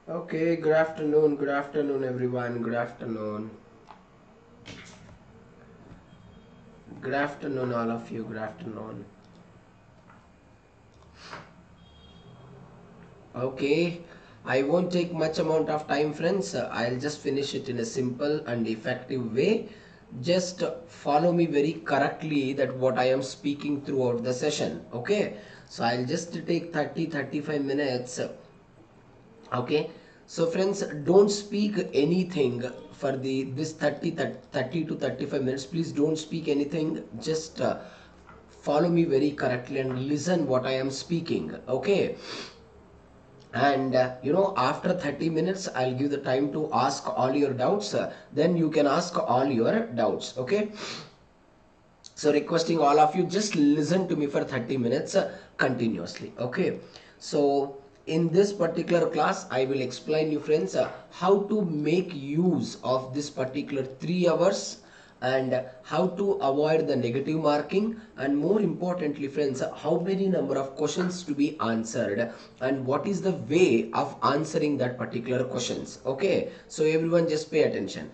Okay, good afternoon everyone, good afternoon all of you, good afternoon. Okay, I won't take much amount of time friends, I'll just finish it in a simple and effective way. Just follow me very correctly that what I am speaking throughout the session, okay? So I'll just take 30-35 minutes. Okay, so friends, don't speak anything for the this 30 to 35 minutes. Please don't speak anything, just follow me very correctly and listen what I am speaking, okay? And after 30 minutes I'll give the time to ask all your doubts, then you can ask all your doubts, okay? So requesting all of you, just listen to me for 30 minutes continuously, okay? So in this particular class I will explain you friends how to make use of this particular 3 hours, and how to avoid the negative marking, and more importantly friends, how many number of questions to be answered, and what is the way of answering that particular questions, okay? So everyone just pay attention.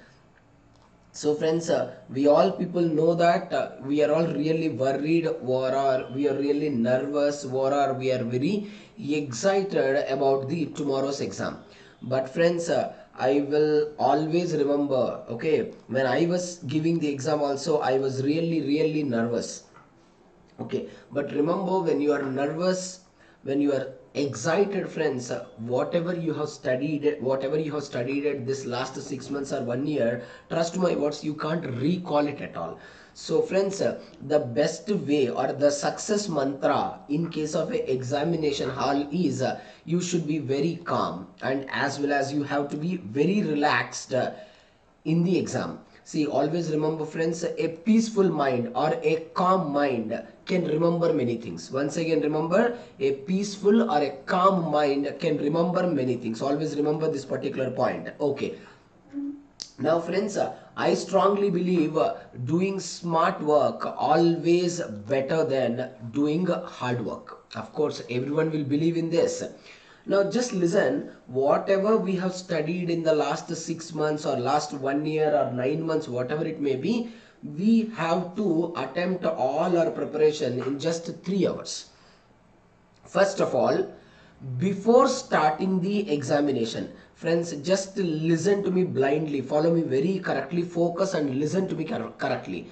So friends, we all people know that we are all really worried, or we are really nervous, or we are very excited about the tomorrow's exam. But friends, I will always remember, okay, when I was giving the exam also, I was really nervous. Okay, but remember, when you are nervous, when you are excited friends, whatever you have studied at this last 6 months or 1 year, trust my words, you can't recall it at all. So friends, the best way or the success mantra in case of a examination hall is you should be very calm, and as well as you have to be very relaxed in the exam. See, always remember friends, a peaceful mind or a calm mind can remember many things. Once again remember, a peaceful or a calm mind can remember many things. Always remember this particular point, okay? Now friends, I strongly believe doing smart work always better than doing hard work. Of course everyone will believe in this. Now just listen, whatever we have studied in the last 6 months or last 1 year or 9 months, whatever it may be, we have to attempt all our preparation in just 3 hours. First of all, before starting the examination, friends, just listen to me blindly, follow me very correctly, focus and listen to me correctly.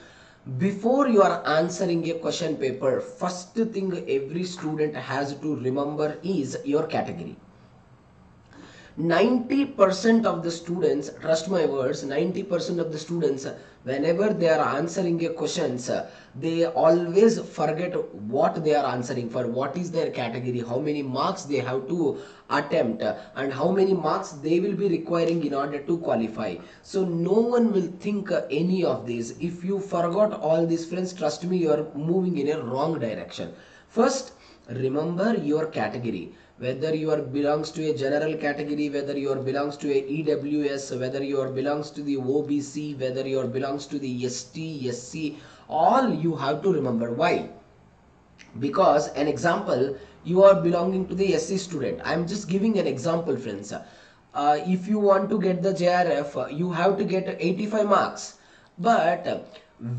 Before you are answering a question paper, first thing every student has to remember is your category. 90% of the students, trust my words, 90% of the students, whenever they are answering a questions, they always forget what they are answering for, what is their category, how many marks they have to attempt, and how many marks they will be requiring in order to qualify. So no one will think any of these. If you forgot all these friends, trust me, you are moving in a wrong direction. First, remember your category, whether you are belongs to a general category, whether you are belongs to a EWS, whether you are belongs to the OBC, whether you are belongs to the ST, SC, all you have to remember. Why? Because an example, you are belonging to the SC student. I am just giving an example friends. If you want to get the JRF, you have to get 85 marks, but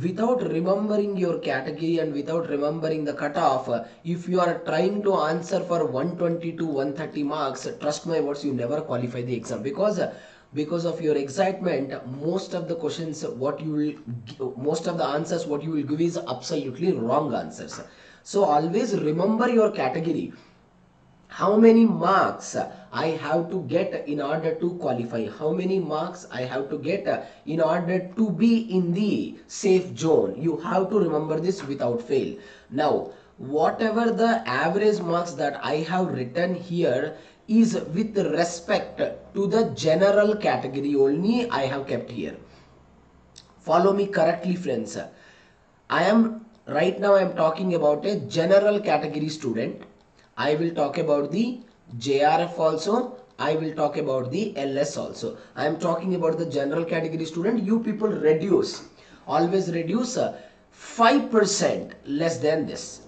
without remembering your category and without remembering the cutoff, if you are trying to answer for 120 to 130 marks, trust my words, you never qualify the exam, because of your excitement, most of the questions what you will, most of the answers what you will give is absolutely wrong answers. So always remember your category, how many marks I have to get in order to qualify, how many marks I have to get in order to be in the safe zone. You have to remember this without fail. Now, whatever the average marks that I have written here is with respect to the general category only I have kept here. Follow me correctly friends. I am right now I am talking about a general category student. I will talk about the JRF also. I will talk about the LS also. I am talking about the general category student. You people reduce. Always reduce. 5% less than this.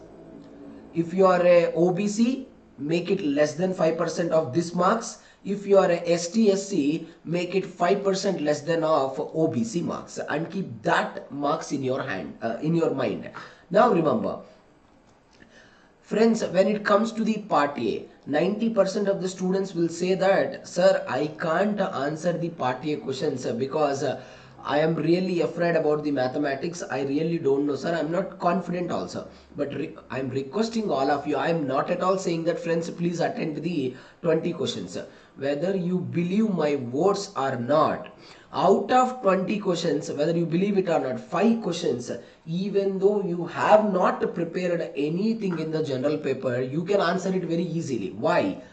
If you are a OBC, make it less than 5% of this marks. If you are a ST/SC, make it 5% less than of OBC marks, and keep that marks in your hand, in your mind. Now remember, friends, when it comes to the part A, 90% of the students will say that, sir, I can't answer the part A questions because I am really afraid about the mathematics. I really don't know, sir. I'm not confident also. But I'm requesting all of you. I'm not at all saying that, friends, please attend the 20 questions. Whether you believe my words or not, out of 20 questions, whether you believe it or not, 5 questions, even though you have not prepared anything in the general paper, you can answer it very easily. Why?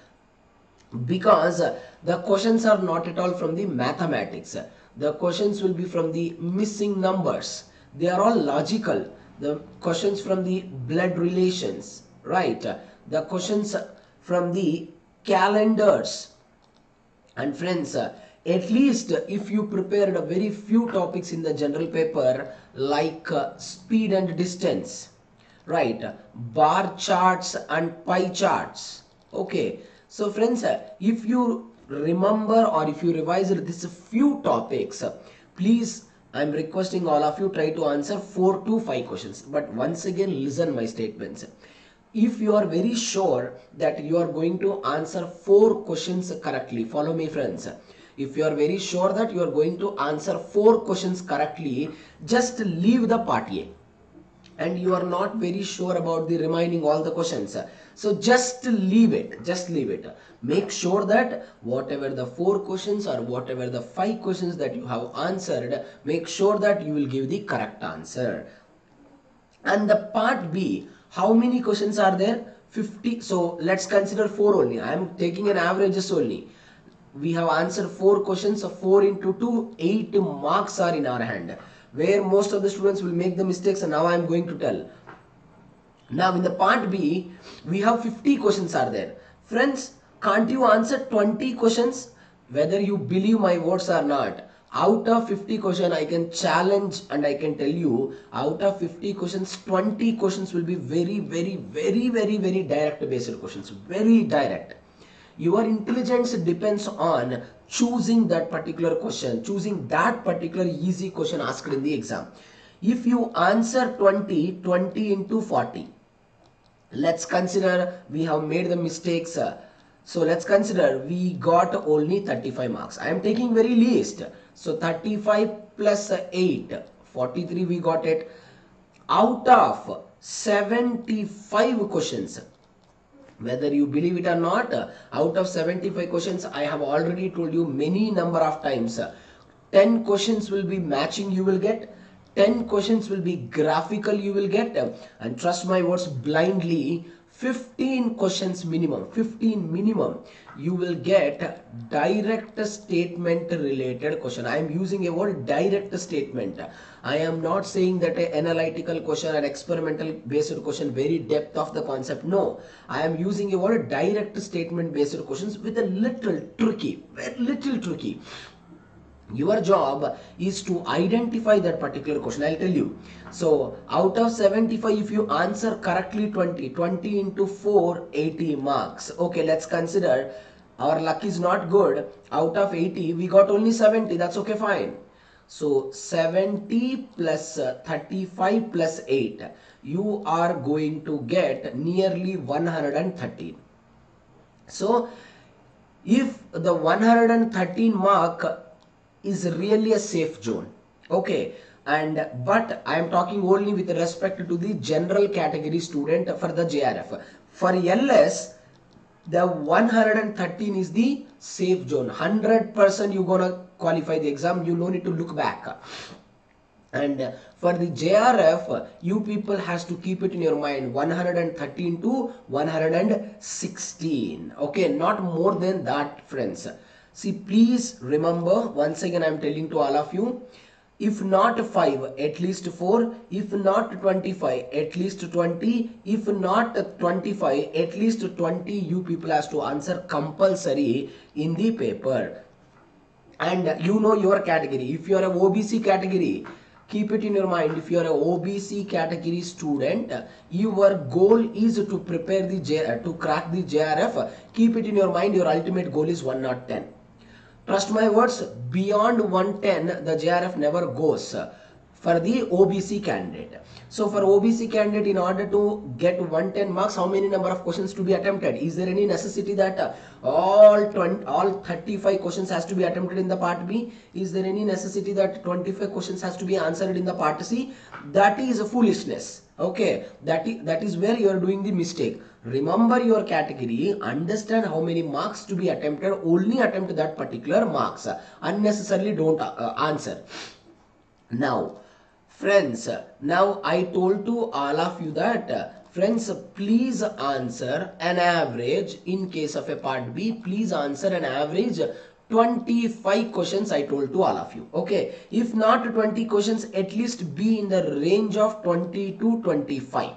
Because the questions are not at all from the mathematics. The questions will be from the missing numbers. They are all logical. The questions from the blood relations, right? The questions from the calendars. And friends, at least if you prepared a very few topics in the general paper, like speed and distance, right, bar charts and pie charts, okay. So friends, if you remember or if you revise this few topics, please, I'm requesting all of you, try to answer 4 to 5 questions. But once again, listen my statements. If you are very sure that you are going to answer 4 questions correctly, follow me, friends. If you are very sure that you are going to answer 4 questions correctly, just leave the part A. And you are not very sure about the remaining all the questions, so just leave it. Just leave it. Make sure that whatever the 4 questions or whatever the 5 questions that you have answered, make sure that you will give the correct answer. And the part B, how many questions are there? 50. So let's consider 4 only. I am taking an averages only. We have answered 4 questions, so 4 into 2, 8 marks are in our hand, where most of the students will make the mistakes, and now I am going to tell. Now in the part B, we have 50 questions are there. Friends, can't you answer 20 questions? Whether you believe my words or not, out of 50 questions, I can challenge and I can tell you, out of 50 questions, 20 questions will be very direct based questions, very direct. Your intelligence depends on choosing that particular question, choosing that particular easy question asked in the exam. If you answer 20 into 40, let's consider we have made the mistakes. So let's consider we got only 35 marks. I am taking very least. So 35 plus 8, 43 we got it. Out of 75 questions, whether you believe it or not, out of 75 questions, I have already told you many number of times, 10 questions will be matching you will get, 10 questions will be graphical you will get, and trust my words blindly, 15 questions minimum, 15 minimum, you will get direct statement related question. I am using a word direct statement. I am not saying that an analytical question or experimental based question, very depth of the concept. No, I am using a word direct statement based questions with a little tricky, very little tricky. Your job is to identify that particular question. I'll tell you. So out of 75, if you answer correctly 20 into 4, 80 marks. Okay, let's consider our luck is not good. Out of 80, we got only 70. That's okay, fine. So 70 plus 35 plus 8, you are going to get nearly 113. So if the 113 mark is really a safe zone, okay, and but I am talking only with respect to the general category student for the JRF. For LS, the 113 is the safe zone. 100% you gonna qualify the exam. You no need to look back. And for the JRF, you people has to keep it in your mind, 113 to 116. Okay, not more than that, friends. See, please remember, once again I am telling to all of you, if not 5, at least 4, if not 25, at least 20, if not 25, at least 20, you people has to answer compulsory in the paper. And you know your category. If you are a OBC category, keep it in your mind, if you are a OBC category student, your goal is to prepare the to crack the JRF. Keep it in your mind, your ultimate goal is 110. Trust my words, beyond 110 the JRF never goes for the OBC candidate. So for OBC candidate, in order to get 110 marks, how many number of questions to be attempted? Is there any necessity that all 35 questions has to be attempted in the part B? Is there any necessity that 25 questions has to be answered in the part C? That is a foolishness. Okay, that is where you are doing the mistake. Remember your category, understand how many marks to be attempted, only attempt that particular marks. Unnecessarily don't answer. Now friends, now I told to all of you that friends, please answer an average. In case of a part B, please answer an average 25 questions, I told to all of you. Okay, if not 20 questions, at least be in the range of 20 to 25.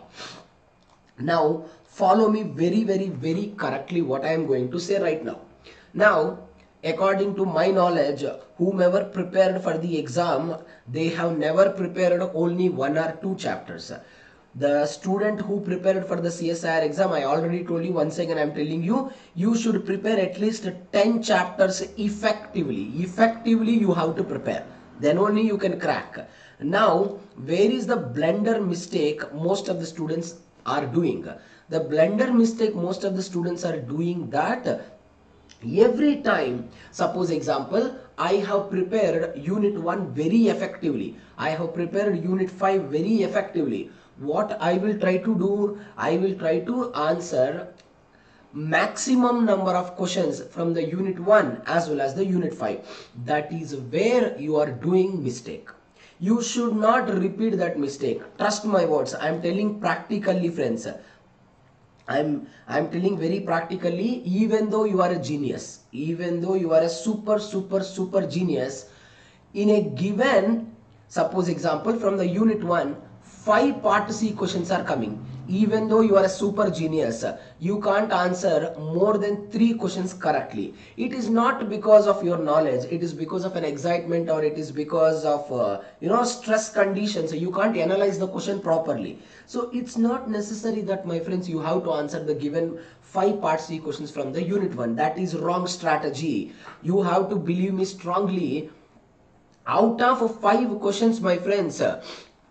Now follow me very correctly what I am going to say right now. Now according to my knowledge, whomever prepared for the exam, they have never prepared only 1 or 2 chapters. The student who prepared for the CSIR exam, I already told you, once again I am telling you, you should prepare at least 10 chapters effectively. Effectively you have to prepare. Then only you can crack. Now, where is the blunder mistake most of the students are doing? The blunder mistake most of the students are doing that every time, suppose example, I have prepared unit 1 very effectively, I have prepared unit 5 very effectively. What I will try to do, I will try to answer maximum number of questions from the unit 1 as well as the unit 5. That is where you are doing mistake. You should not repeat that mistake. Trust my words, I am telling practically, friends. I'm telling very practically, even though you are a genius, even though you are a super genius, in a given, suppose example, from the unit 1, 5 part C questions are coming. Even though you are a super genius, you can't answer more than 3 questions correctly. It is not because of your knowledge, it is because of an excitement, or it is because of stress conditions. You can't analyze the question properly. So it's not necessary that, my friends, you have to answer the given 5 part C questions from the unit 1. That is wrong strategy. You have to believe me strongly. Out of 5 questions, my friends,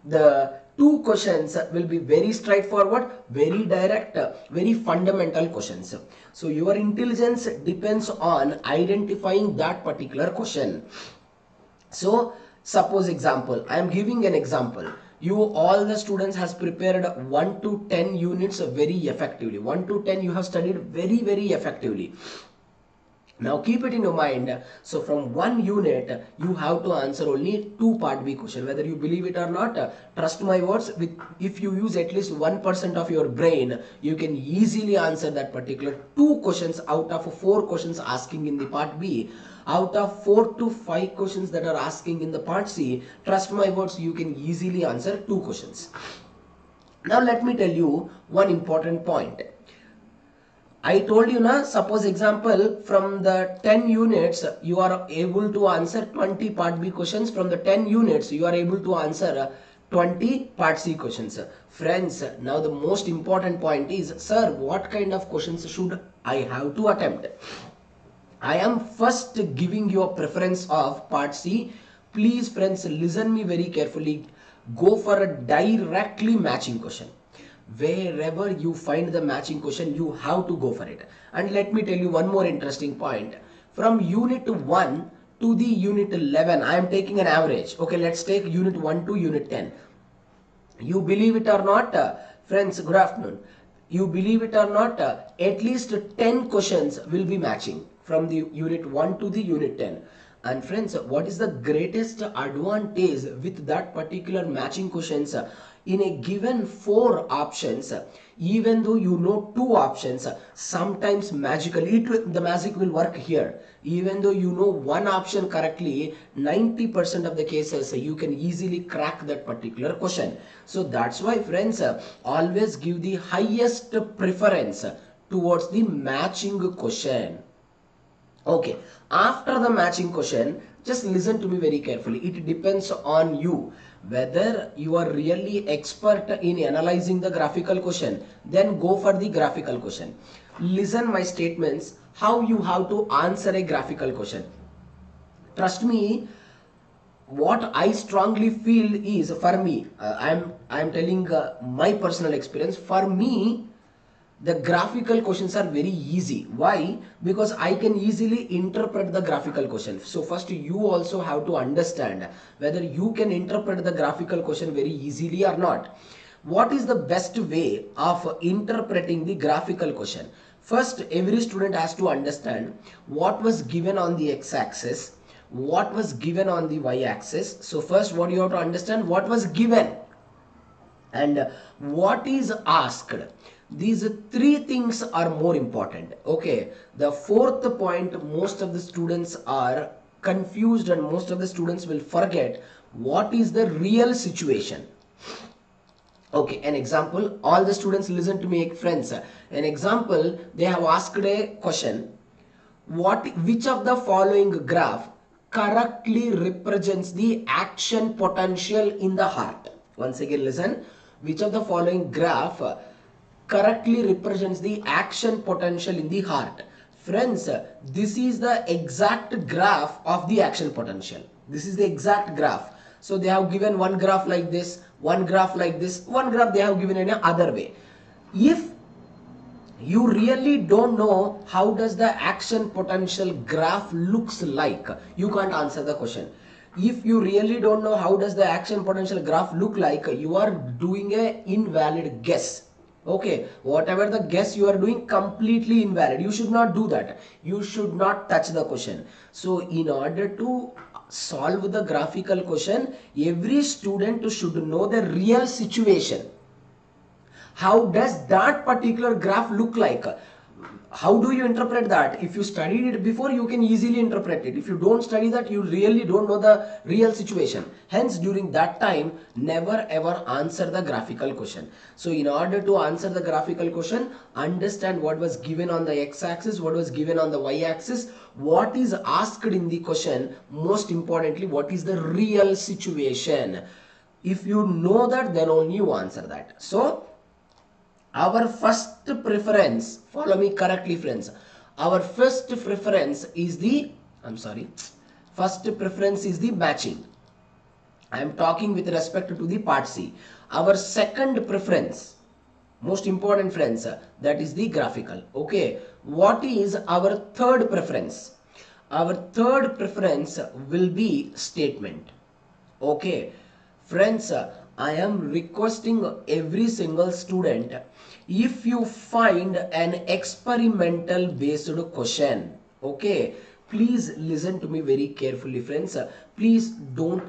the 2 questions will be very straightforward, very direct, very fundamental questions. So your intelligence depends on identifying that particular question. So suppose example, I am giving an example. All the students has prepared 1 to 10 units very effectively. 1 to 10 you have studied very effectively. Now keep it in your mind. So from 1 unit, you have to answer only 2 part B question. Whether you believe it or not, trust my words, if you use at least 1% of your brain, you can easily answer that particular 2 questions out of 4 questions asking in the part B. Out of 4 to 5 questions that are asking in the part C, trust my words, you can easily answer 2 questions. Now let me tell you one important point. I told you na, suppose example, from the 10 units you are able to answer 20 part B questions. From the 10 units you are able to answer 20 part C questions. Friends, now the most important point is, sir, what kind of questions should I have to attempt? I am first giving you a preference of part C. Please friends, listen me very carefully. Go for a directly matching question. Wherever you find the matching question, you have to go for it. And let me tell you one more interesting point. From unit 1 to the unit 11, I am taking an average. Okay, let's take unit 1 to unit 10. You believe it or not, friends, good afternoon. You believe it or not, at least 10 questions will be matching from the unit 1 to the unit 10. And friends, what is the greatest advantage with that particular matching questions? In a given 4 options, even though you know 2 options, sometimes magically the magic will work here. Even though you know 1 option correctly, 90% of the cases you can easily crack that particular question. So that's why, friends, always give the highest preference towards the matching question. Okay, after the matching question, Just listen to me very carefully. It depends on you whether you are really expert in analyzing the graphical question, then go for the graphical question. Listen my statements, how you have to answer a graphical question. Trust me, what I strongly feel is, for me, I'm telling my personal experience. For me, the graphical questions are very easy. Why? Because I can easily interpret the graphical question. So first you also have to understand whether you can interpret the graphical question very easily or not. What is the best way of interpreting the graphical question? First, every student has to understand what was given on the x-axis, what was given on the y-axis. So first what you have to understand, what was given and what is asked. These three things are more important. Okay, the fourth point, most of the students are confused and most of the students will forget what is the real situation. Okay, an example, all the students listen to me, friends. An example, they have asked a question, which of the following graph correctly represents the action potential in the heart? Once again listen, which of the following graph correctly represents the action potential in the heart? Friends, this is the exact graph of the action potential. This is the exact graph. So they have given one graph like this, one graph like this, one graph they have given in another way. If you really don't know how does the action potential graph looks like, you can't answer the question. If you really don't know how does the action potential graph look like, you are doing a invalid guess. Okay, whatever the guess you are doing, completely invalid. You should not do that. You should not touch the question. So in order to solve the graphical question, every student should know the real situation. How does that particular graph look like? How do you interpret that? If you studied it before, you can easily interpret it. If you don't study that, you really don't know the real situation. Hence, during that time, never ever answer the graphical question. So in order to answer the graphical question, understand what was given on the x-axis, what was given on the y-axis, what is asked in the question, most importantly, what is the real situation. If you know that, then only you answer that. So our first preference, follow me correctly friends, our first preference is the, first preference is the matching. I am talking with respect to the part C. Our second preference, most important friends, that is the graphical. Okay, what is our third preference? Our third preference will be statement. Okay, friends, I am requesting every single student, if you find an experimental based question, okay, please listen to me very carefully friends. Please don't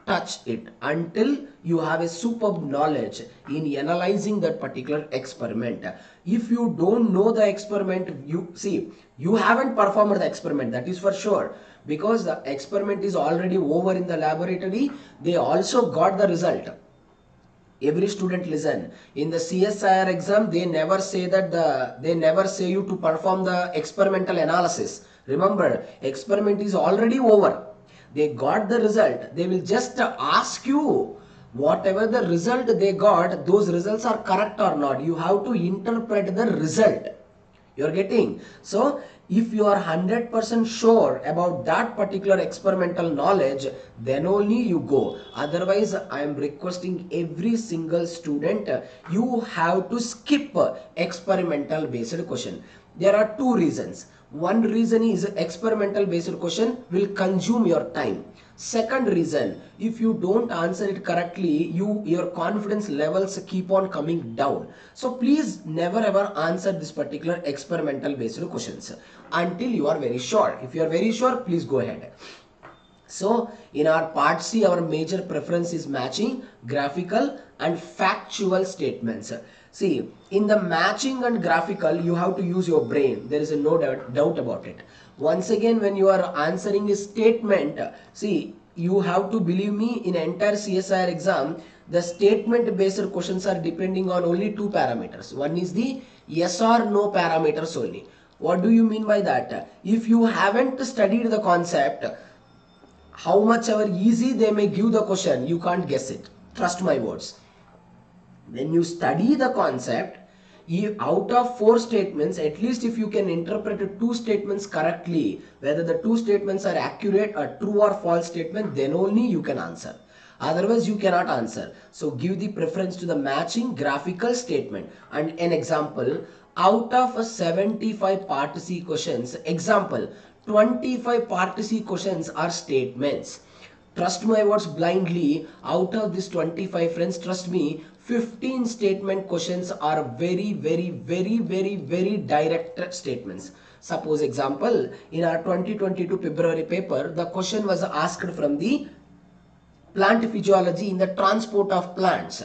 touch it until you have a superb knowledge in analyzing that particular experiment. If you don't know the experiment, you haven't performed the experiment, that is for sure, because the experiment is already over in the laboratory. They also got the result. Every student listen, in the CSIR exam they never say that they never say you to perform the experimental analysis. Remember, experiment is already over. They got the result. They will just ask you whatever the result they got, those results are correct or not. You have to interpret the result. You are getting? So if you are 100% sure about that particular experimental knowledge, then only you go. Otherwise, I am requesting every single student, you have to skip experimental based question. There are two reasons. One reason is experimental based question will consume your time. Second reason, if you don't answer it correctly, your confidence levels keep on coming down. So please never ever answer this particular experimental based questions until you are very sure. If you are very sure, please go ahead. So in our part C, our major preference is matching, graphical and factual statements. See, in the matching and graphical, you have to use your brain. There is no doubt about it. Once again, when you are answering a statement, see, you have to believe me, in entire CSIR exam, the statement based questions are depending on only two parameters. One is the yes or no parameters only. What do you mean by that? If you haven't studied the concept, how much ever easy they may give the question, you can't guess it. Trust my words. When you study the concept, out of 4 statements, at least if you can interpret 2 statements correctly, whether the 2 statements are accurate or true or false statement, then only you can answer. Otherwise you cannot answer. So give the preference to the matching graphical statement. And an example, out of 75 part C questions, example, 25 part C questions are statements. Trust my words blindly. Out of this 25, friends, trust me, 15 statement questions are very direct statements. Suppose example, in our 2022 February paper, the question was asked from the plant physiology in the transport of plants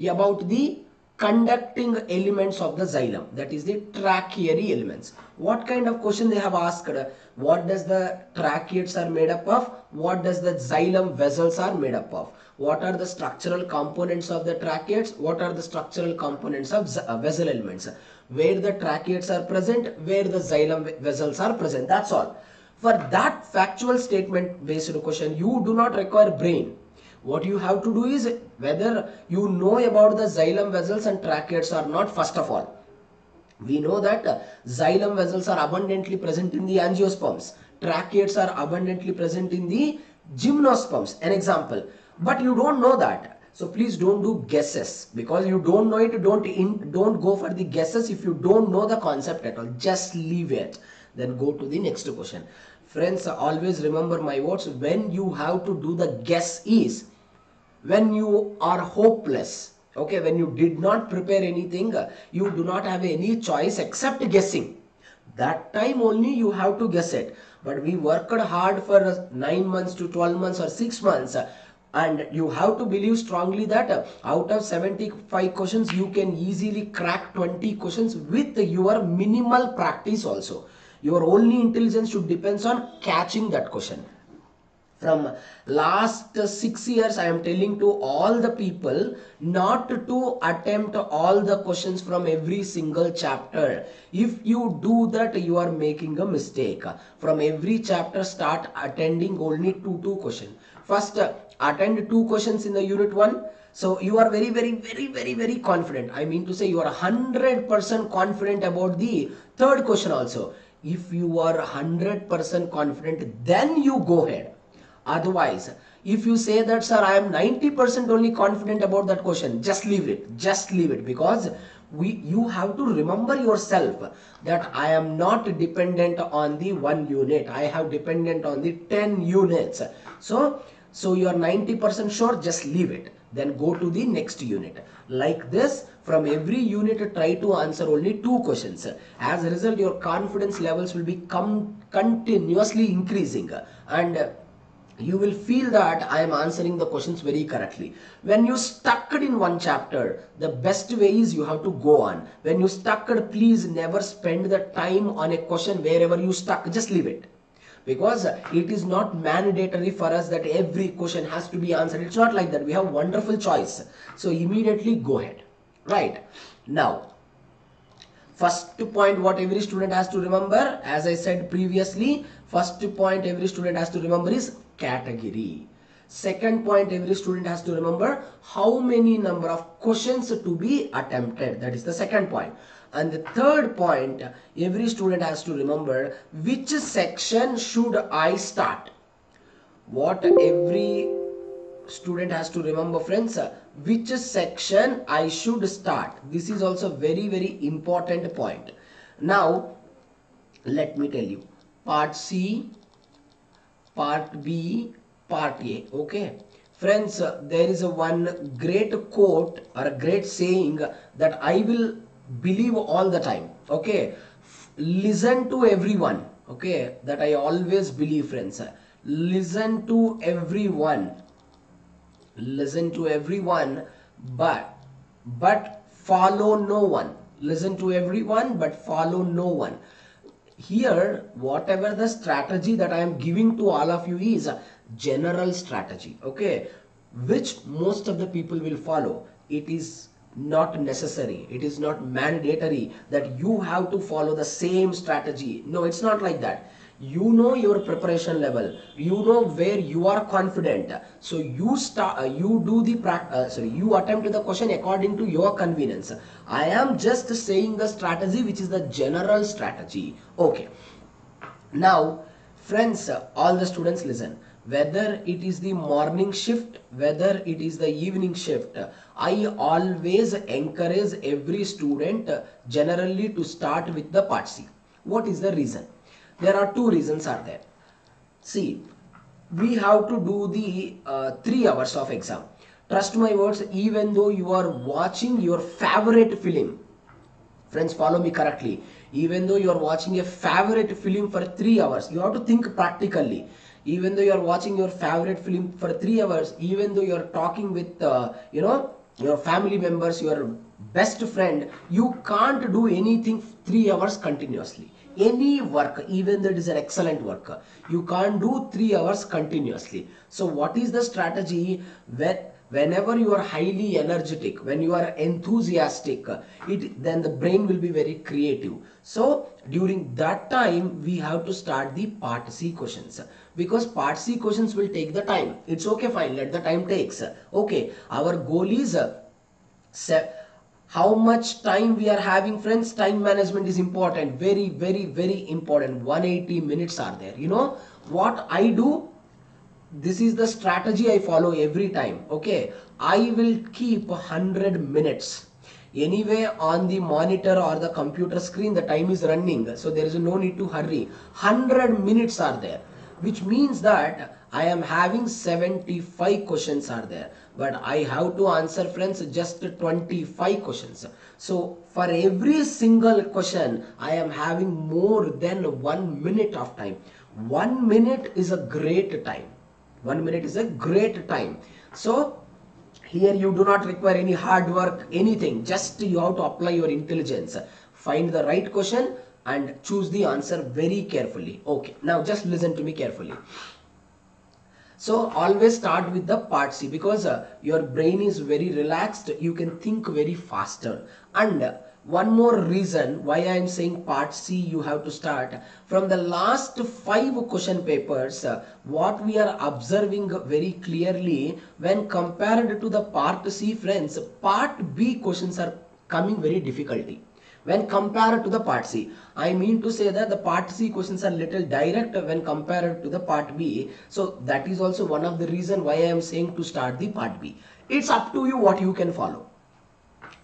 about the conducting elements of the xylem, that is the tracheary elements. What kind of question they have asked? What does the tracheids are made up of? What does the xylem vessels are made up of? What are the structural components of the tracheids? What are the structural components of vessel elements? Where the tracheids are present, where the xylem vessels are present. That's all. For that factual statement based question, you do not require brain. What you have to do is whether you know about the xylem vessels and tracheids or not. First of all, we know that xylem vessels are abundantly present in the angiosperms. Tracheids are abundantly present in the gymnosperms. An example. But you don't know that. So please don't do guesses. Because you don't know it, don't go for the guesses if you don't know the concept at all. Just leave it. Then go to the next question. Friends, always remember my words. When you have to do the guess is when you are hopeless. Okay, when you did not prepare anything, you do not have any choice except guessing. That time only you have to guess it. But we worked hard for 9 months to 12 months or 6 months. And you have to believe strongly that out of 75 questions, you can easily crack 20 questions with your minimal practice also. Your only intelligence should depend on catching that question. From last 6 years, I am telling to all the people not to attempt all the questions from every single chapter. If you do that, you are making a mistake. From every chapter, start attending only two questions. First, attend 2 questions in the unit 1. So you are very confident. I mean to say you are 100% confident about the 3rd question also. If you are 100% confident, then you go ahead. Otherwise, if you say that, sir, I am 90% only confident about that question, just leave it. Just leave it, because you have to remember yourself that I am not dependent on the 1 unit. I have dependent on the 10 units. So you are 90% sure, just leave it. Then go to the next unit. Like this, from every unit, try to answer only 2 questions. As a result, your confidence levels will be continuously increasing. And you will feel that I am answering the questions very correctly. When you stuck in one chapter, the best way is you have to go on. When you stuck, please never spend the time on a question wherever you stuck. Just leave it. Because it is not mandatory for us that every question has to be answered. It's not like that. We have wonderful choice. So immediately go ahead. Right. Now, first point what every student has to remember, as I said previously, first point every student has to remember is category. Second point every student has to remember how many number of questions to be attempted. That is the second point. And the third point every student has to remember, which section should I start. What every student has to remember, friends, which section I should start. This is also very important point. Now let me tell you, part C, part B, part A. Okay friends, there is one great quote or a great saying that I will believe all the time. Okay, listen to everyone. Okay, that I always believe, friends. Listen to everyone. Listen to everyone, but follow no one. Listen to everyone, but follow no one. Here, whatever the strategy that I am giving to all of you is a general strategy, okay, which most of the people will follow. It is not necessary, it is not mandatory that you have to follow the same strategy. No, it's not like that. you know your preparation level, you know where you are confident, so you start you do the you attempt the question according to your convenience. I am just saying the strategy which is the general strategy. Okay, now friends, all the students listen. Whether it is the morning shift, whether it is the evening shift, I always encourage every student generally to start with the part C. What is the reason? There are two reasons are there. See, we have to do the 3 hours of exam. Trust my words, even though you are watching your favorite film, friends, follow me correctly, even though you are watching a favorite film for 3 hours, you have to think practically. Even though you are watching your favorite film for 3 hours, even though you are talking with your family members, your best friend, you can't do anything 3 hours continuously. Any work, even though it is an excellent work, you can't do 3 hours continuously. So what is the strategy? Whenever you are highly energetic, when you are enthusiastic, then the brain will be very creative. So during that time we have to start the part C questions, because part C questions will take the time. It's okay, fine, let the time takes. Okay, our goal is how much time we are having, friends. Time management is important, very very very important. 180 minutes are there. You know what I do? This is the strategy I follow every time. Okay, I will keep 100 minutes anyway on the monitor or the computer screen. The time is running, so there is no need to hurry. 100 minutes are there, which means that I am having 75 questions are there, but I have to answer, friends, just 25 questions. So for every single question I am having more than 1 minute of time. 1 minute is a great time. 1 minute is a great time. So here you do not require any hard work, anything. Just you have to apply your intelligence. Find the right question and choose the answer very carefully. Okay, now just listen to me carefully. So always start with the part C, because your brain is very relaxed. You can think very faster. And one more reason why I am saying part C you have to start. From the last 5 question papers, what we are observing very clearly, when compared to the part C, friends, part B questions are coming very difficulty when compared to the part C. I mean to say that the part C questions are little direct when compared to the part B. So that is also one of the reason why I am saying to start the part B. It's up to you what you can follow.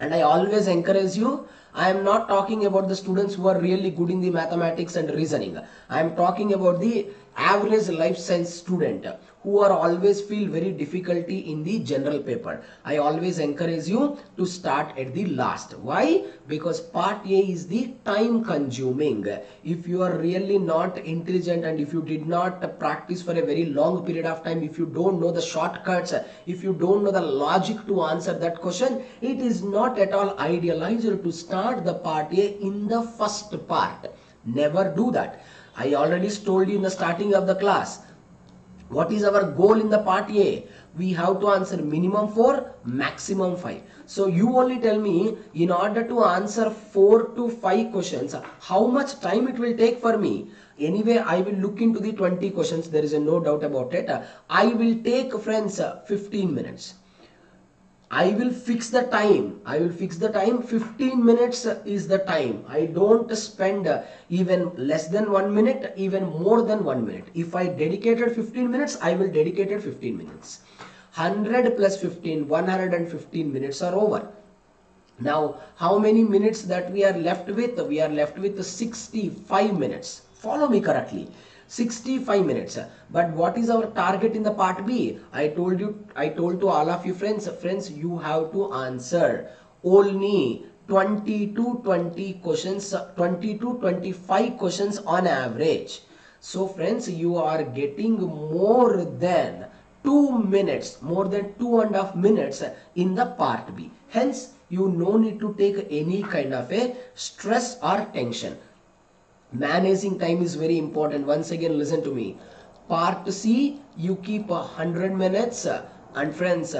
And I always encourage you. I am not talking about the students who are really good in the mathematics and reasoning. I am talking about the average life science student who are always feel very difficulty in the general paper. I always encourage you to start at the last. Why? Because part A is the time consuming. If you are really not intelligent and if you did not practice for a very long period of time, if you don't know the shortcuts, if you don't know the logic to answer that question, it is not at all idealized to start the part A in the first part. Never do that. I already told you in the starting of the class. What is our goal in the part A? We have to answer minimum 4, maximum 5. So you only tell me, in order to answer 4 to 5 questions, how much time it will take for me. Anyway, I will look into the 20 questions. There is no doubt about it. I will take, friends, 15 minutes. I will fix the time. 15 minutes is the time. I don't spend even less than 1 minute, even more than 1 minute. If I dedicated 15 minutes, I will dedicate 15 minutes. 100 plus 15, 115 minutes are over. Now, how many minutes that we are left with? We are left with 65 minutes. Follow me correctly. 65 minutes. But what is our target in the part B? I told to all of you, friends, you have to answer only 20 to 20 questions, 20 to 25 questions on average. So friends, you are getting more than 2 minutes, more than 2.5 minutes in the part B. Hence, you no need to take any kind of a stress or tension. Managing time is very important. Once again, listen to me. Part C, you keep 100 minutes, and friends,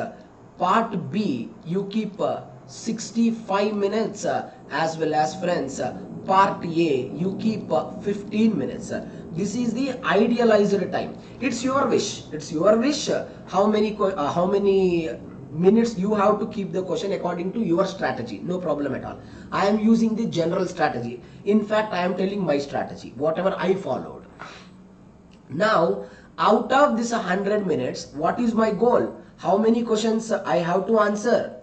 part B, you keep 65 minutes, as well as, friends, part A, you keep 15 minutes. This is the idealized time. It's your wish. It's your wish. How many minutes you have to keep the question according to your strategy. No problem at all. I am using the general strategy. In fact, I am telling my strategy, whatever I followed. Now, out of this 100 minutes, what is my goal? How many questions I have to answer?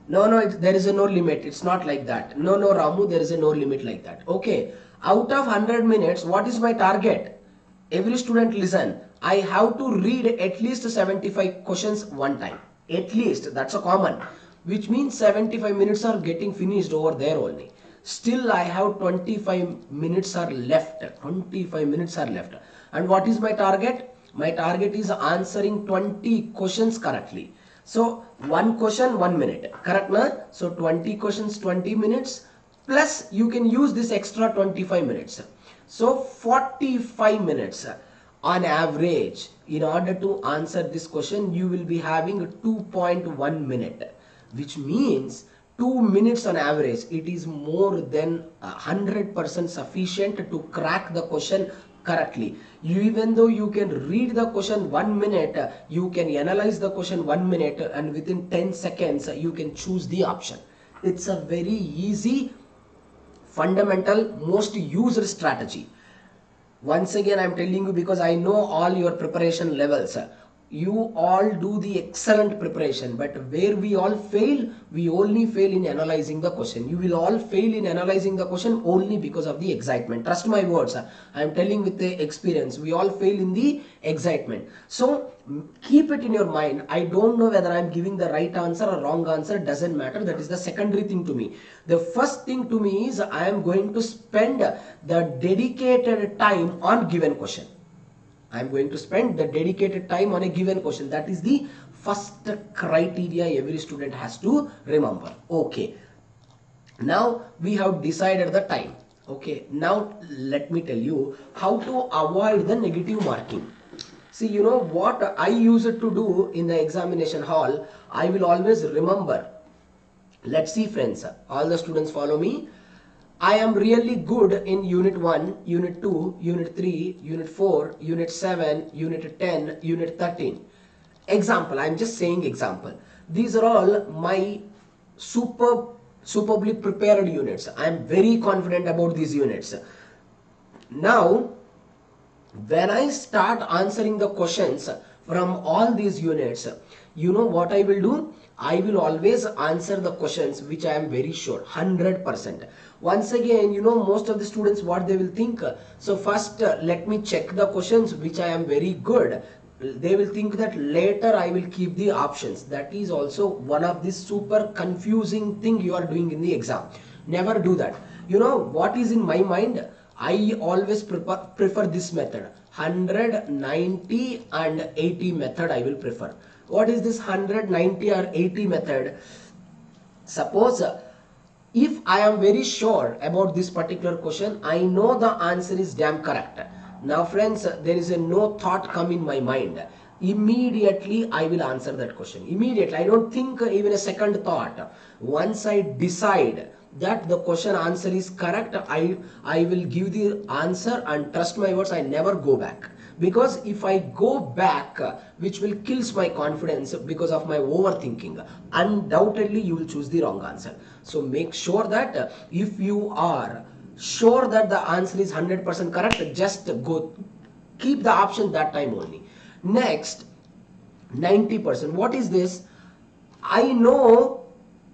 No, there is a no limit. It's not like that. No, Ramu, there is a no limit like that. Okay. Out of 100 minutes, what is my target? Every student listen. I have to read at least 75 questions one time. At least. That's a common. Which means 75 minutes are getting finished over there only. Still, I have 25 minutes are left. 25 minutes are left. And what is my target? My target is answering 20 questions correctly. So, one question, 1 minute. Correct, na? So, 20 questions, 20 minutes. Plus, you can use this extra 25 minutes. So, 45 minutes on average. In order to answer this question, you will be having 2.1 minute. Which means 2 minutes on average. It is more than 100% sufficient to crack the question correctly. Even though you can read the question 1 minute, you can analyze the question 1 minute, and within 10 seconds you can choose the option. It's a very easy, fundamental, most used strategy. Once again, I am telling you because I know all your preparation levels. You all do the excellent preparation, but where we all fail, we only fail in analyzing the question. You will all fail in analyzing the question only because of the excitement. Trust my words. I am telling with the experience. We all fail in the excitement. So keep it in your mind. I don't know whether I am giving the right answer or wrong answer. Doesn't matter. That is the secondary thing to me. The first thing to me is I am going to spend the dedicated time on given question. I am going to spend the dedicated time on a given question. That is the first criteria every student has to remember. Okay. Now we have decided the time. Okay. Now let me tell you how to avoid the negative marking. See, you know what I used to do in the examination hall? I will always remember. Let's see, friends. All the students follow me. I am really good in Unit 1, Unit 2, Unit 3, Unit 4, Unit 7, Unit 10, Unit 13. Example, I am just saying example. These are all my superbly prepared units. I am very confident about these units. Now, when I start answering the questions from all these units, you know what I will do? I will always answer the questions which I am very sure, 100%. Once again, you know, most of the students, what they will think. So first, let me check the questions which I am very good. They will think that later I will keep the options. That is also one of the super confusing thing you are doing in the exam. Never do that. You know what is in my mind? I always prefer this method. 100, 90 and 80 method I will prefer. What is this 100, 90 or 80 method? Suppose if I am very sure about this particular question, I know the answer is damn correct. Now friends, there is a no thought come in my mind. Immediately I will answer that question. Immediately. I don't think even a second thought. Once I decide that the question answer is correct, I will give the answer, and trust my words, I never go back. Because if I go back, which will kills my confidence because of my overthinking, undoubtedly you will choose the wrong answer. So make sure that if you are sure that the answer is 100% correct, just go, keep the option that time only. Next, 90%. What is this? I know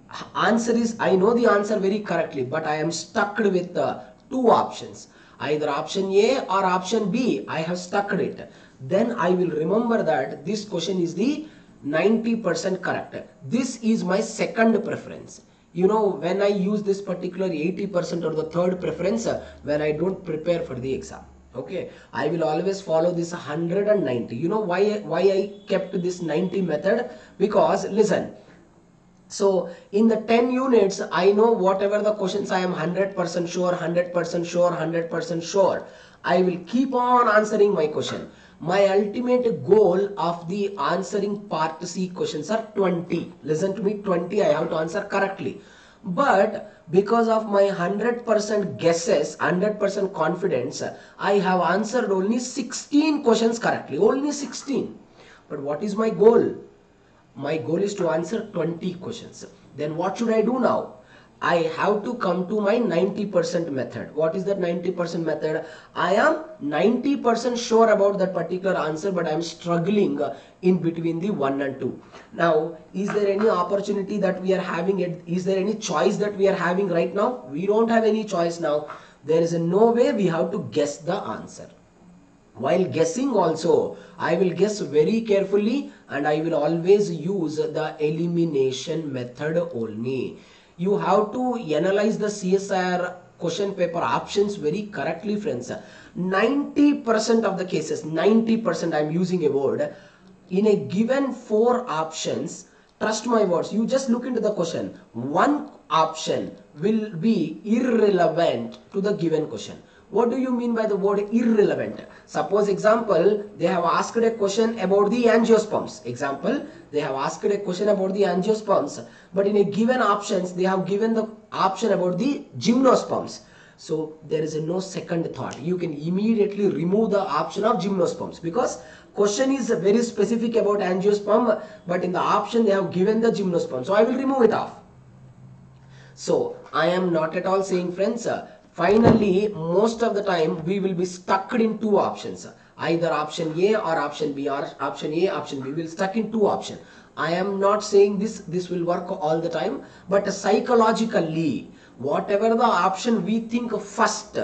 the answer very correctly, but I am stuck with two options. Either option A or option B. I have stuck it. Then I will remember that this question is the 90% correct. This is my second preference. You know, when I use this particular 80% or the third preference, when I don't prepare for the exam. Okay, I will always follow this 190. You know why I kept this 90 method? Because listen, so in the 10 units, I know whatever the questions I am 100% sure, 100% sure, 100% sure. I will keep on answering my question. My ultimate goal of the answering part C questions are 20. Listen to me, 20 I have to answer correctly. But because of my 100% guesses, 100% confidence, I have answered only 16 questions correctly, only 16. But what is my goal? My goal is to answer 20 questions. Then what should I do now? I have to come to my 90% method. What is that 90% method? I am 90% sure about that particular answer, but I am struggling in between the 1 and 2. Now, is there any opportunity that we are having? Is there any choice that we are having right now? We don't have any choice now. There is no way, we have to guess the answer. While guessing also, I will guess very carefully and I will always use the elimination method only. You have to analyze the CSIR question paper options very correctly, friends. 90% of the cases, 90% I am using a word. In a given 4 options, trust my words, you just look into the question. One option will be irrelevant to the given question. What do you mean by the word irrelevant? Suppose example, they have asked a question about the angiosperms. Example, they have asked a question about the angiosperms, but in a given options, they have given the option about the gymnosperms. So there is no second thought. You can immediately remove the option of gymnosperms because question is very specific about angiosperm, but in the option they have given the gymnosperm. So I will remove it off. So I am not at all saying, friends, finally, most of the time we will be stuck in 2 options. Either option A or option B, or option A, option B. We will stuck in 2 options. I am not saying this will work all the time, but psychologically, whatever the option we think first,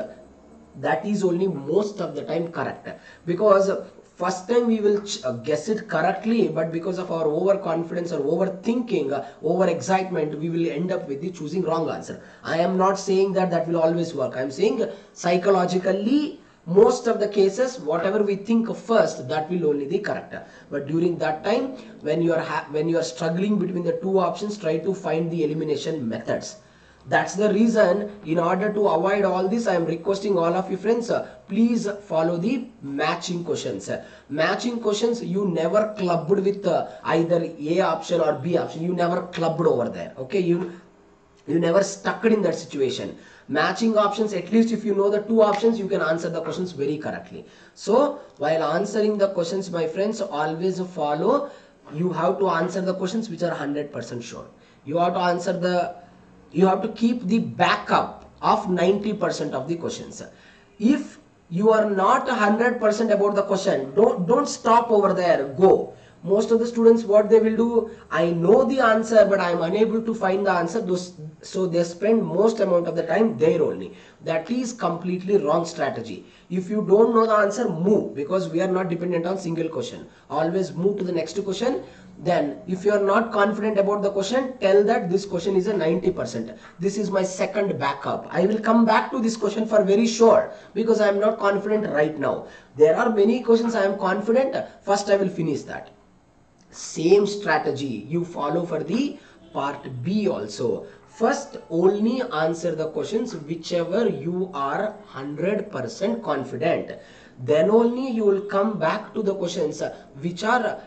that is only most of the time correct. Because first time we will guess it correctly, but because of our overconfidence or overthinking, over excitement, we will end up with the choosing wrong answer. I am not saying that that will always work. I am saying psychologically, most of the cases, whatever we think first, that will only be correct. But during that time, when you are struggling between the 2 options, try to find the elimination methods. That's the reason, in order to avoid all this, I am requesting all of you friends, please follow the matching questions. Matching questions, you never clubbed with either A option or B option. You never clubbed over there. Okay, you never stuck in that situation. Matching options, at least if you know the 2 options, you can answer the questions very correctly. So while answering the questions, my friends, always follow, you have to answer the questions which are 100% sure. You have to keep the backup of 90% of the questions. If you are not 100% about the question, don't stop over there, go. Most of the students, what they will do, I know the answer but I am unable to find the answer, so they spend most amount of the time there only. That is completely wrong strategy. If you don't know the answer, move, because we are not dependent on single question. Always move to the next question. Then if you are not confident about the question, tell that this question is a 90%. This is my second backup. I will come back to this question for very sure, because I am not confident right now. There are many questions I am confident. First I will finish that. Same strategy you follow for the part B also. First only answer the questions whichever you are 100% confident. Then only you will come back to the questions which are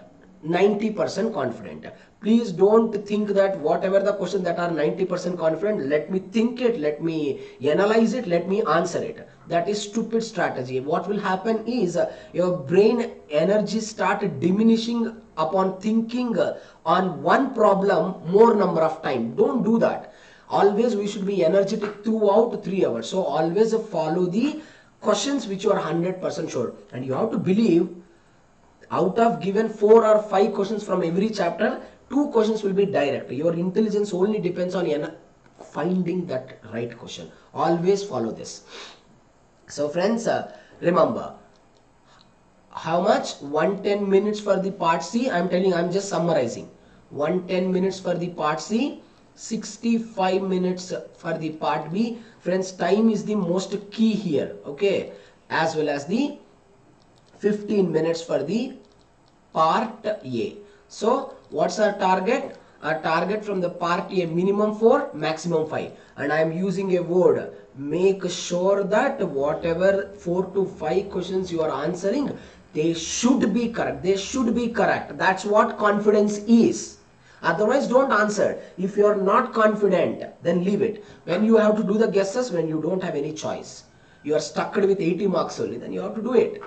90% confident. Please don't think that whatever the question that are 90% confident, let me think it, let me analyze it, let me answer it. That is stupid strategy. What will happen is your brain energy start diminishing upon thinking on one problem more number of time. Don't do that. Always we should be energetic throughout 3 hours. So always follow the questions which you are 100% sure. And you have to believe, out of given 4 or 5 questions from every chapter, 2 questions will be direct. Your intelligence only depends on finding that right question. Always follow this. So friends, remember, how much? 110 minutes for the part C. I am telling, I am just summarizing. 110 minutes for the part C, 65 minutes for the part B. Friends, time is the most key here, okay, as well as the 15 minutes for the part A. So what's our target? Our target from the part A, minimum 4, maximum 5. And I am using a word, make sure that whatever 4 to 5 questions you are answering, they should be correct. They should be correct. That's what confidence is. Otherwise don't answer. If you are not confident, then leave it. When you have to do the guesses, when you don't have any choice, you are stuck with 80 marks only, then you have to do it.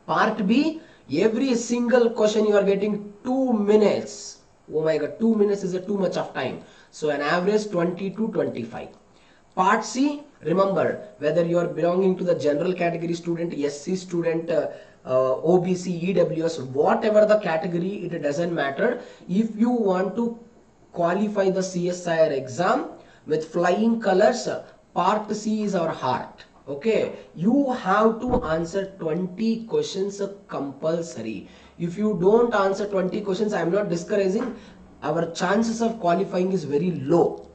Part B, every single question you are getting 2 minutes. Oh my god, 2 minutes is too much of time. So an average 20 to 25. Part C, remember, whether you are belonging to the general category student, SC student, OBC, EWS, whatever the category, it doesn't matter. If you want to qualify the CSIR exam with flying colors, part C is our heart. Okay, you have to answer 20 questions compulsory. If you don't answer 20 questions, I am not discouraging, our chances of qualifying is very low.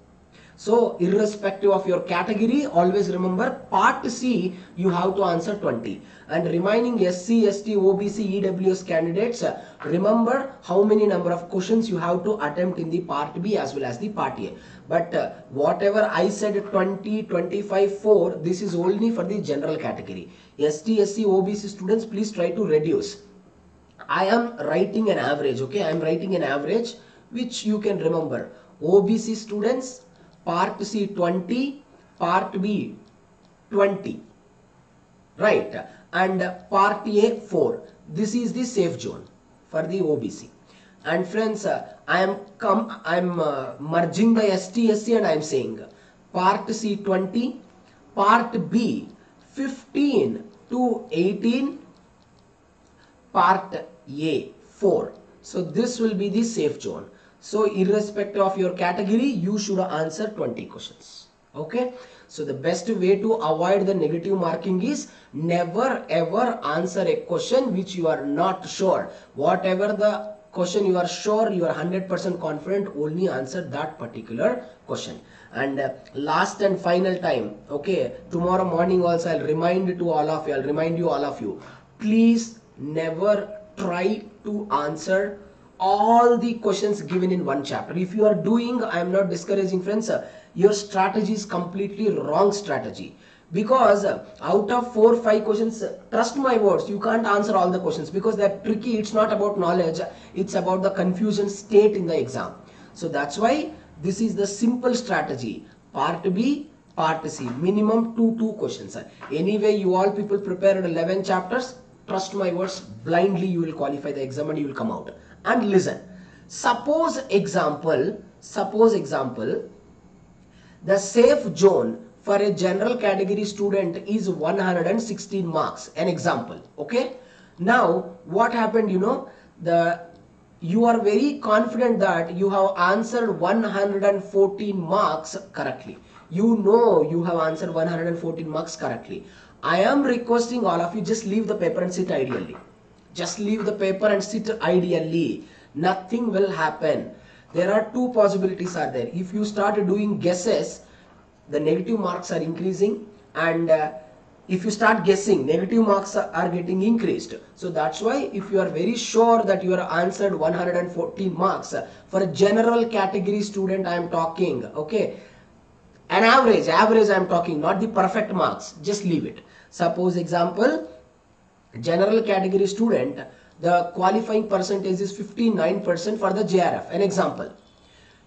So irrespective of your category, always remember part C you have to answer 20. And remaining SC, ST, OBC, EWS candidates, remember how many number of questions you have to attempt in the part B as well as the part A. But whatever I said 20, 25, 4, this is only for the general category. ST, SC, OBC students, please try to reduce. I am writing an average, okay? I am writing an average which you can remember. OBC students, part C 20, part B 20, right? And part A 4. This is the safe zone for the OBC. And friends, I am merging the ST, SC, and I am saying part C 20, part B 15 to 18, part A 4. So this will be the safe zone. So irrespective of your category, you should answer 20 questions. Okay. So the best way to avoid the negative marking is never ever answer a question which you are not sure. Whatever the question you are sure, you are 100% confident, only answer that particular question. And last and final time, okay, tomorrow morning also I'll remind you all of you, please never try to answer all the questions given in one chapter. If you are doing, I am not discouraging friends, your strategy is completely wrong strategy. Because out of 4 or 5 questions, trust my words, you can't answer all the questions because they're tricky. It's not about knowledge, it's about the confusion state in the exam. So that's why this is the simple strategy. Part B, part C, minimum 2 questions. Anyway, you all people prepared 11 chapters. Trust my words, blindly you will qualify the exam and you will come out. And listen, suppose example, the safe zone for a general category student is 116 marks, an example. Okay. Now what happened, you are very confident that you have answered 114 marks correctly. You have answered 114 marks correctly. I am requesting all of you, just leave the paper and sit ideally. Just leave the paper and sit ideally. Nothing will happen. There are 2 possibilities are there. If you start doing guesses, the negative marks are increasing, and if you start guessing, negative marks are getting increased. So that's why if you are very sure that you are answered 114 marks, for a general category student I am talking, okay, an average I am talking, not the perfect marks, just leave it. Suppose example, general category student, the qualifying percentage is 59% for the JRF, an example.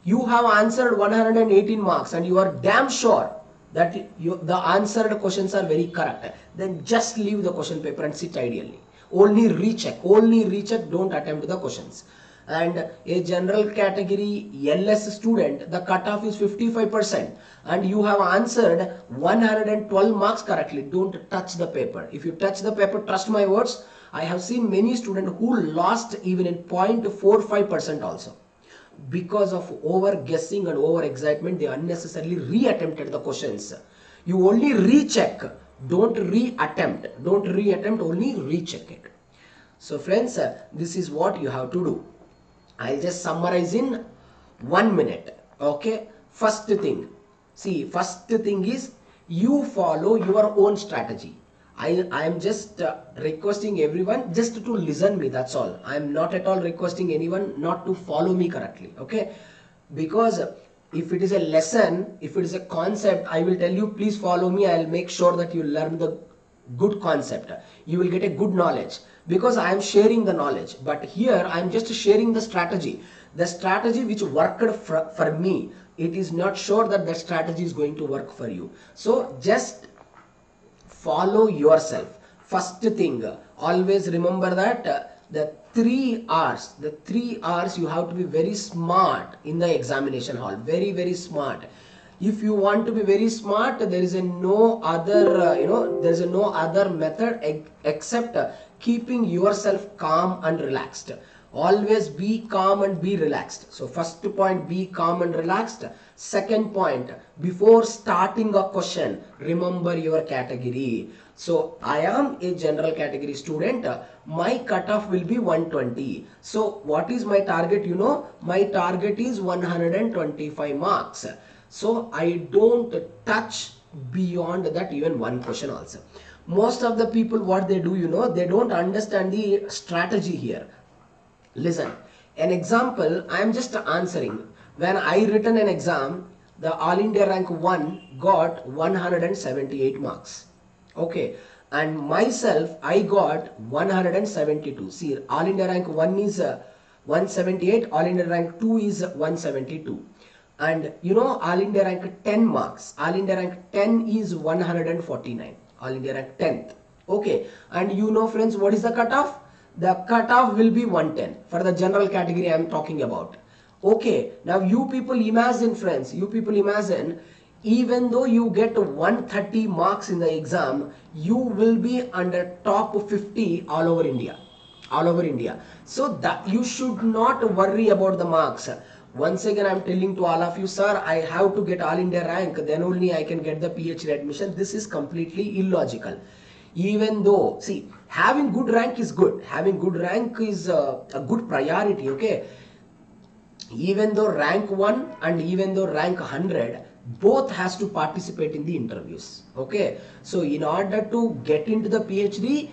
You have answered 118 marks and you are damn sure that the answered questions are very correct. Then just leave the question paper and sit ideally. Only recheck, don't attempt the questions. And a general category LS student, the cutoff is 55% and you have answered 112 marks correctly. Don't touch the paper. If you touch the paper, trust my words, I have seen many students who lost even in 0.45% also. Because of over guessing and over excitement, they unnecessarily re-attempted the questions. You only recheck, don't re-attempt. Don't re-attempt, only recheck it. So friends, this is what you have to do. I'll just summarize in 1 minute. Okay. First thing is you follow your own strategy. I am just requesting everyone just to listen me, that's all. I am not at all requesting anyone not to follow me correctly. Okay. Because if it is a lesson, if it is a concept, I will tell you please follow me. I will make sure that you learn the good concept. You will get a good knowledge. because I am sharing the knowledge. But here I am just sharing the strategy which worked for me. It is not sure that that strategy is going to work for you. So just follow yourself. First thing, always remember that the 3 hours you have to be very smart in the examination hall, very very smart. If you want to be very smart, there is no other there is no other method except keeping yourself calm and relaxed. Always be calm and be relaxed. So first point, be calm and relaxed. Second point, before starting a question, remember your category. So I am a general category student. My cutoff will be 120. So what is my target? You know, my target is 125 marks. So I don't touch beyond that even one question also. Most of the people, what they do, you know, they don't understand the strategy here. Listen, an example, I am just answering. When I written an exam, the All India rank 1 got 178 marks. Okay, and myself, I got 172. See, All India rank 1 is 178, All India rank 2 is 172. And you know, All India rank 10 marks, All India rank 10 is 149, All India rank 10th. Okay, and you know friends, what is the cutoff? The cutoff will be 110 for the general category I am talking about. Okay, now you people imagine friends, you people imagine, even though you get 130 marks in the exam, you will be under top 50 all over India. All over India. So that you should not worry about the marks. Once again, I am telling to all of you, sir, I have to get All India rank, then only I can get the PhD admission. This is completely illogical. Even though, see, having good rank is good. Having good rank is a good priority, okay? Even though rank 1 and even though rank 100, both has to participate in the interviews, okay? So in order to get into the PhD,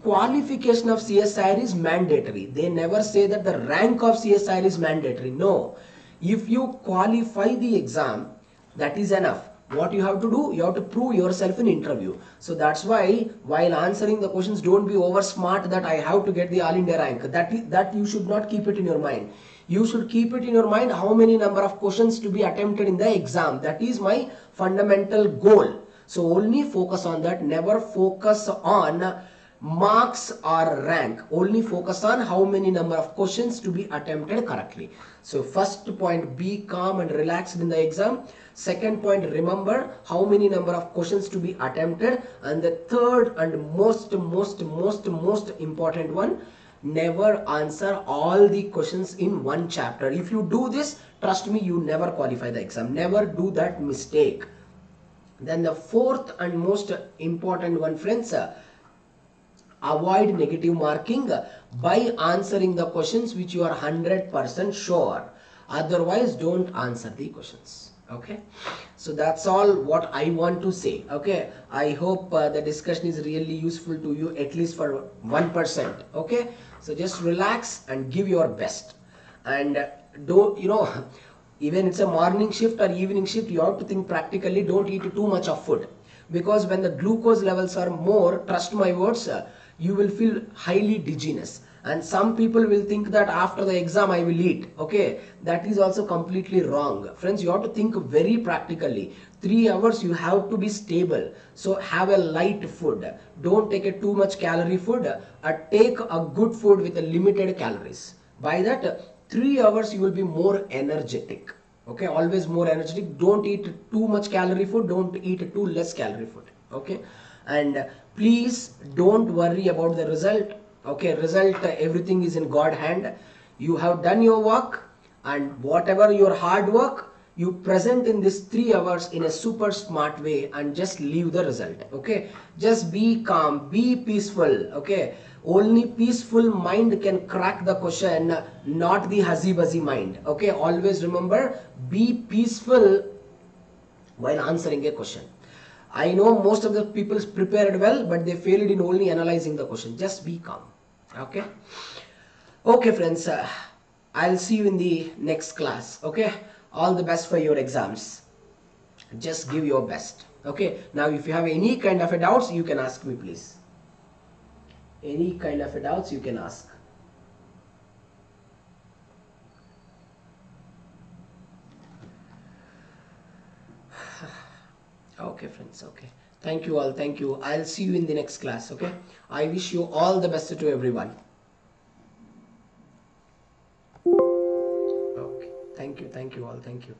qualification of CSIR is mandatory. They never say that the rank of CSIR is mandatory. No. If you qualify the exam, that is enough. What you have to do, you have to prove yourself in interview. So that's why while answering the questions, don't be over smart that I have to get the All India rank. That you should not keep it in your mind. You should keep it in your mind how many number of questions to be attempted in the exam. That is my fundamental goal. So only focus on that. Never focus on marks or rank. Only focus on how many number of questions to be attempted correctly. So first point, be calm and relaxed in the exam. Second point, remember how many number of questions to be attempted. And the third and most important one, never answer all the questions in one chapter. If you do this, trust me, you never qualify the exam. Never do that mistake. Then the fourth and most important one, friends, avoid negative marking by answering the questions which you are 100% sure. Otherwise, don't answer the questions. Okay, so that's all what I want to say. Okay, I hope the discussion is really useful to you, at least for 1%. Okay, so just relax and give your best. And don't, you know, even it's a morning shift or evening shift, you have to think practically. Don't eat too much of food, because when the glucose levels are more, trust my words, you will feel highly dizziness. And some people will think that after the exam I will eat. Okay, that is also completely wrong. Friends, you have to think very practically. 3 hours you have to be stable. So have a light food. Don't take a too much calorie food. Take a good food with a limited calories. By that 3 hours you will be more energetic. Okay, always more energetic. Don't eat too much calorie food. Don't eat too less calorie food. Okay, and please don't worry about the result. Okay, result, everything is in God's hand. You have done your work, and whatever your hard work, you present in this 3 hours in a super smart way and just leave the result. Okay, just be calm, be peaceful. Okay, only peaceful mind can crack the question, not the huzzy-buzzy mind. Okay, always remember, be peaceful while answering a question. I know most of the people prepared well, but they failed in only analyzing the question. Just be calm. Okay. Okay, friends. I'll see you in the next class. Okay. All the best for your exams. Just give your best. Okay. Now, if you have any kind of a doubts, you can ask me, please. Any kind of doubts you can ask. Okay friends, okay. Thank you all, thank you. I'll see you in the next class, okay? I wish you all the best to everyone. Okay, thank you all, thank you.